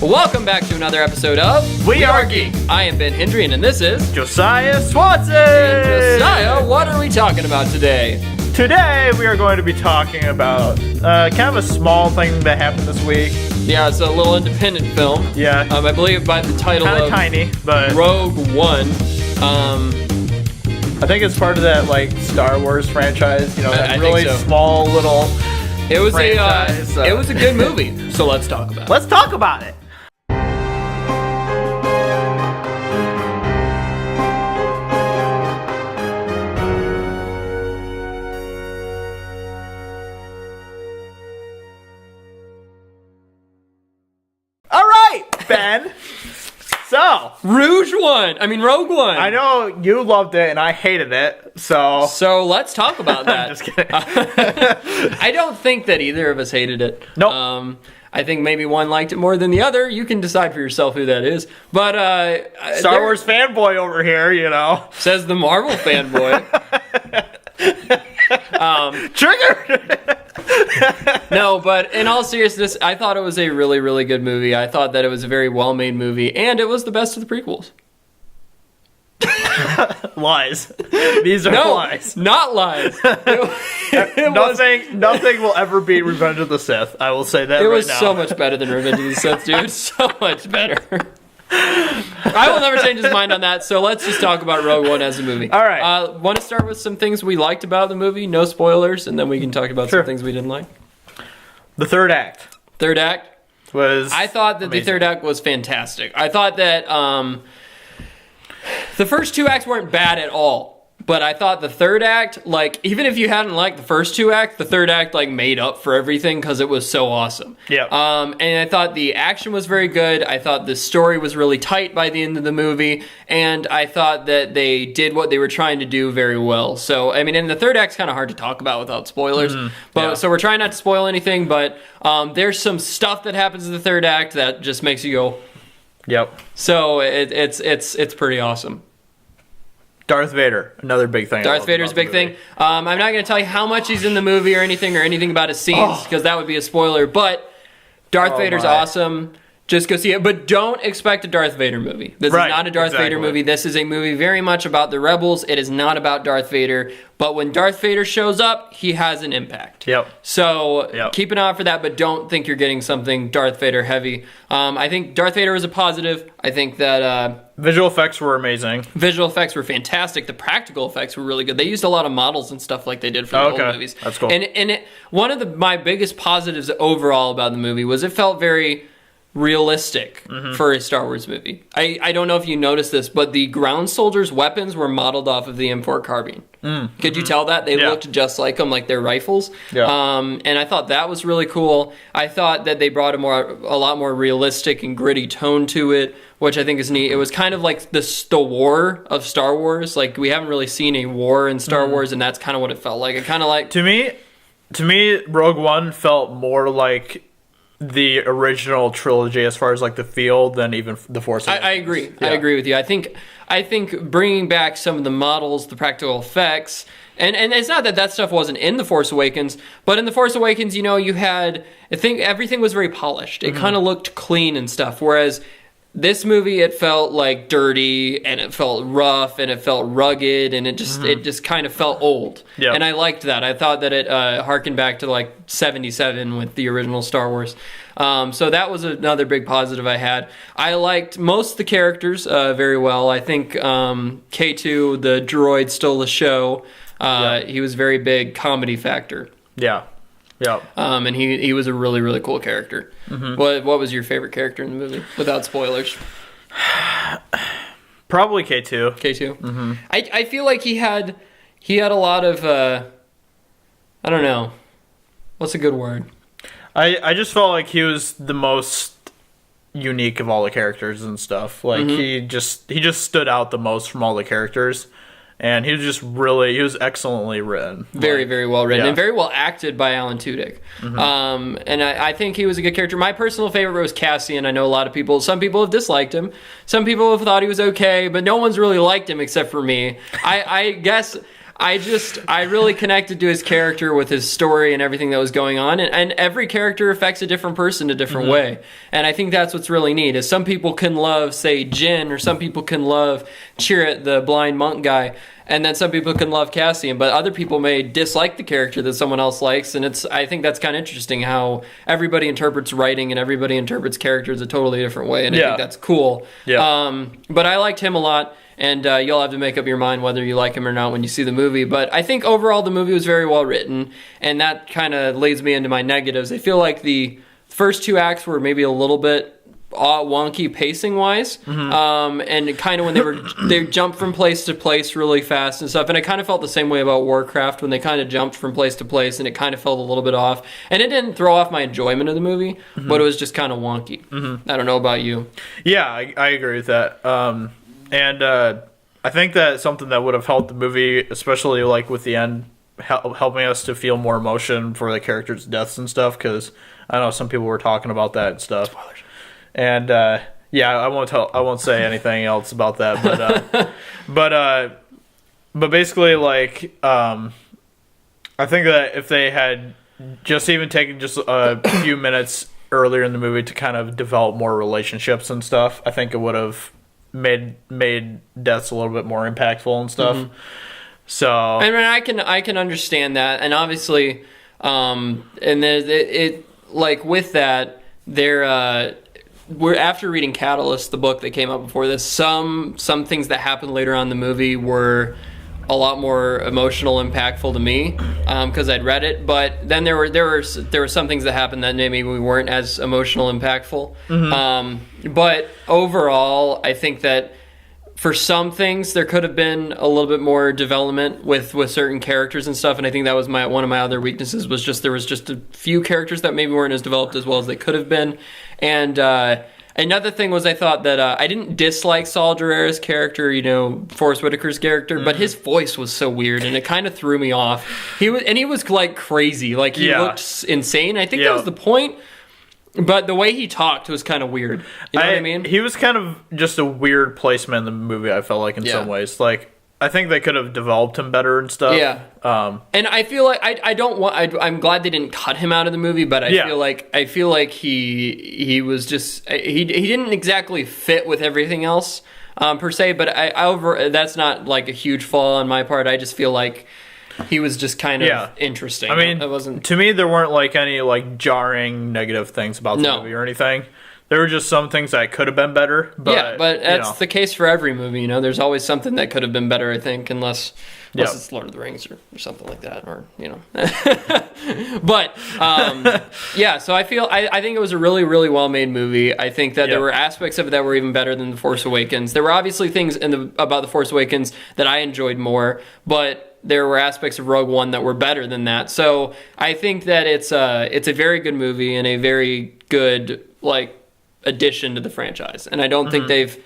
Welcome back to another episode of We Are Geek. I am Ben Hendry, and this is Josiah Swanson. And Josiah. What are we talking about today? Today we are going to be talking about kind of a small thing that happened this week. Yeah, it's a little independent film. Yeah. I believe by the title Kind of of tiny, but Rogue One. I think it's part of that like Star Wars franchise. You know, that I really think so. small little. It was franchise, it was a good movie. So let's talk about it. Let's talk about it. All right, Ben. So, Rogue One. I know you loved it and I hated it. So let's talk about that. just kidding. I don't think that either of us hated it. Nope. I think maybe one liked it more than the other. You can decide for yourself who that is. But Star Wars fanboy over here, you know. Says the Marvel fanboy. Trigger. No, but in all seriousness, I thought it was a really, really good movie. I thought that it was a very well-made movie, and it was the best of the prequels. Lies. These are lies. Not lies. Nothing will ever beat Revenge of the Sith. I will say that It right was now. so much better than Revenge of the Sith, dude. So much better. I will never change his mind on that, so let's just talk about Rogue One as a movie. All right. Want to start with some things we liked about the movie? No spoilers, and then we can talk about some things we didn't like. The third act Third act. was I thought that amazing. the third act was fantastic. I thought that the first two acts weren't bad at all. But I thought the third act, like, even if you hadn't liked the first two acts, the third act, like, made up for everything because it was so awesome. Yeah. And I thought the action was very good. I thought the story was really tight by the end of the movie. And I thought that they did what they were trying to do very well. So, I mean, and the third act's kind of hard to talk about without spoilers. So we're trying not to spoil anything, but there's some stuff that happens in the third act that just makes you go, Yep. so it's pretty awesome. Darth Vader, another big thing. Darth Vader's a big thing. I'm not going to tell you how much he's in the movie or anything about his scenes because that would be a spoiler. But Darth Vader's awesome. Just go see it. But don't expect a Darth Vader movie. This is not a Darth Vader movie. This is a movie very much about the Rebels. It is not about Darth Vader. But when Darth Vader shows up, he has an impact. Yep. So keep an eye out for that, but don't think you're getting something Darth Vader heavy. I think Darth Vader was a positive. I think that Visual effects were amazing. visual effects were fantastic. The practical effects were really good. They used a lot of models and stuff like they did for the old movies. That's cool. And one of my biggest positives overall about the movie was it felt very realistic for a Star Wars movie. I don't know if you noticed this, but the ground soldiers' weapons were modeled off of the M4 carbine. Could you tell that? They looked just like them, like their rifles. Yeah. And I thought that was really cool. I thought that they brought a lot more realistic and gritty tone to it, which I think is neat. It was kind of like the war of Star Wars. Like, we haven't really seen a war in Star Wars, and that's kind of what it felt like. It kind of like... To me, Rogue One felt more like the original trilogy as far as like the feel than even the Force Awakens. I agree. Yeah. I agree with you. I think bringing back some of the models, the practical effects, and it's not that stuff wasn't in The Force Awakens, but in The Force Awakens, you know, I think everything was very polished. It kind of looked clean and stuff, whereas this movie, it felt like dirty, and it felt rough, and it felt rugged, and it just kind of felt old. Yep. And I liked that. I thought that it harkened back to like 77 with the original Star Wars. So that was another big positive I had. I liked most of the characters very well. I think K2, the droid, stole the show. He was a very big comedy factor. Yeah. Yeah. And he was a really, really cool character. What was your favorite character in the movie, without spoilers? Probably K2. K2? I feel like he had a lot of, I don't know. What's a good word? I just felt like he was the most unique of all the characters and stuff. Like he just stood out the most from all the characters. And he was excellently written. Very, very well written, and very well acted by Alan Tudyk. And I think he was a good character. My personal favorite was Cassian. I know some people have disliked him. Some people have thought he was okay, but no one's really liked him except for me. I guess I really connected to his character with his story and everything that was going on, and every character affects a different person a different way, and I think that's what's really neat. Is some people can love, say, Jin, or some people can love Chirrut, the blind monk guy, and then some people can love Cassian, but other people may dislike the character that someone else likes, and I think that's kind of interesting how everybody interprets writing and everybody interprets characters a totally different way, and I think that's cool. But I liked him a lot. And you'll have to make up your mind whether you like him or not when you see the movie. But I think overall the movie was very well written, and that kind of leads me into my negatives. I feel like the first 2 acts were maybe a little bit wonky pacing-wise, and kind of when they jumped from place to place really fast and stuff. And I kind of felt the same way about Warcraft when they kind of jumped from place to place, and it kind of felt a little bit off. And it didn't throw off my enjoyment of the movie, but it was just kind of wonky. I don't know about you. Yeah, I agree with that. And I think that something that would have helped the movie, especially like with the end, helping us to feel more emotion for the characters' deaths and stuff, because I know some people were talking about that and stuff. Spoilers. And I won't say anything else about that. But but basically, like, I think that if they had just even taken just a few minutes earlier in the movie to kind of develop more relationships and stuff, I think it would have made deaths a little bit more impactful and stuff. So I mean, I can understand that, and obviously, and it like with that, we're after reading Catalyst, the book that came out before this. Some things that happened later on in the movie were a lot more emotional, impactful to me because I'd read it. But then there were some things that happened that maybe we weren't as emotional, impactful. But overall, I think that for some things there could have been a little bit more development with certain characters and stuff. And I think that was one of my other weaknesses was just there was just a few characters that maybe weren't as developed as well as they could have been. And another thing was I thought that I didn't dislike Saul Guerrero's character, Forrest Whitaker's character, but his voice was so weird and it kind of threw me off. He was like crazy, like he looked insane. I think that was the point, but the way he talked was kind of weird. You know what I mean? He was kind of just a weird placement in the movie. I felt like in some ways, like. I think they could have developed him better and stuff. Yeah. And I feel like I'm glad they didn't cut him out of the movie, but I feel like he was just he didn't exactly fit with everything else per se. But that's not like a huge flaw on my part. I just feel like he was just kind of interesting. I mean, to me there weren't like any like jarring negative things about the movie or anything. There were just some things that could have been better. But, but that's the case for every movie, There's always something that could have been better, I think, unless it's Lord of the Rings or something like that, or, But, so I think it was a really, really well-made movie. I think that there were aspects of it that were even better than The Force Awakens. There were obviously things about The Force Awakens that I enjoyed more, but there were aspects of Rogue One that were better than that. So I think that it's a very good movie and a very good, addition to the franchise, and I don't think they've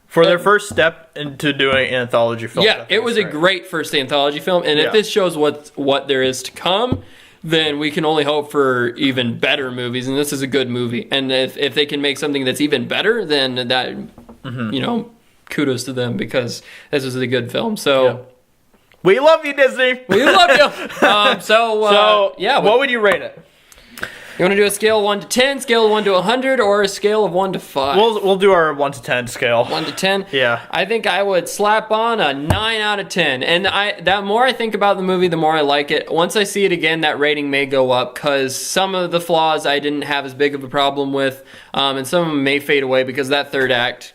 for their first step into doing an anthology film. Yeah, it was a great first anthology film, and if this shows what there is to come, then we can only hope for even better movies, and this is a good movie. And if they can make something that's even better, then that kudos to them, because this is a good film. So we love you, Disney. We love you. What would you rate it? You want to do a scale of 1 to 10, scale of 1 to 100, or a scale of 1 to 5? We'll do our 1 to 10 scale. 1 to 10? Yeah. I think I would slap on a 9 out of 10. And the more I think about the movie, the more I like it. Once I see it again, that rating may go up, because some of the flaws I didn't have as big of a problem with, and some of them may fade away, because that third act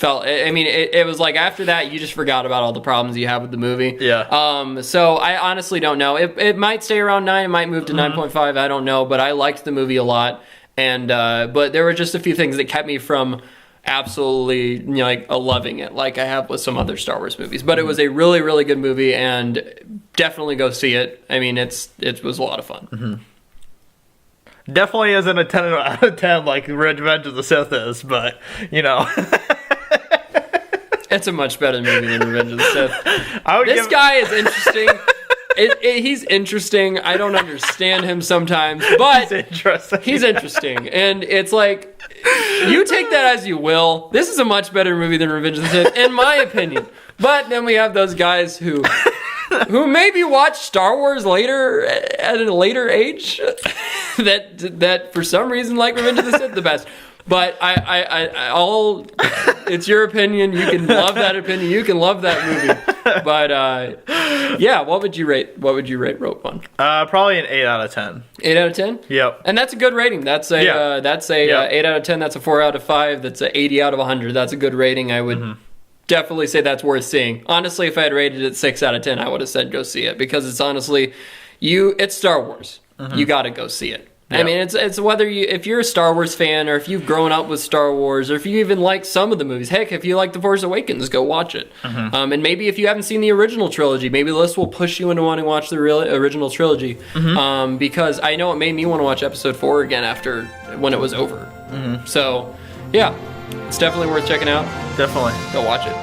it was like after that you just forgot about all the problems you have with the movie. So I honestly don't know. It might stay around 9, it might move to 9.5, I don't know, but I liked the movie a lot, and but there were just a few things that kept me from absolutely loving it, like I have with some other Star Wars movies. But it was a really, really good movie, and definitely go see it. I mean, it was a lot of fun. Definitely isn't a 10 out of 10 like Revenge of the Sith is, but It's a much better movie than Revenge of the Sith. This guy is interesting. He's interesting. I don't understand him sometimes, but he's interesting. And it's like, you take that as you will. This is a much better movie than Revenge of the Sith, in my opinion. But then we have those guys who who maybe watched Star Wars later at a later age, that for some reason like Revenge of the Sith the best. But it's your opinion. You can love that opinion. You can love that movie. But yeah, what would you rate Rogue One? Probably an 8 out of 10. 8 out of 10? Yep. And that's a good rating. That's a Yeah. 8 out of 10. That's a 4 out of 5. That's a 80 out of 100. That's a good rating. I would definitely say that's worth seeing. Honestly, if I had rated it 6 out of 10, I would have said go see it, because it's honestly it's Star Wars. You got to go see it. I mean, it's whether if you're a Star Wars fan, or if you've grown up with Star Wars, or if you even like some of the movies. Heck, if you like The Force Awakens, go watch it. And maybe if you haven't seen the original trilogy, maybe this will push you into wanting to watch the original trilogy. Because I know it made me want to watch Episode 4 again when it was over. So, yeah, it's definitely worth checking out. Definitely. Go watch it.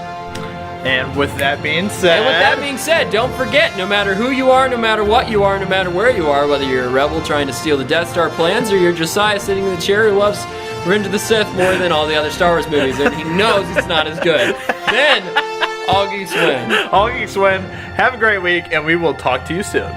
And with that being said, don't forget, no matter who you are, no matter what you are, no matter where you are, whether you're a rebel trying to steal the Death Star plans, or you're Josiah sitting in the chair who loves Revenge of the Sith more than all the other Star Wars movies, and he knows it's not as good, then all geeks win. All geeks win. Have a great week, and we will talk to you soon.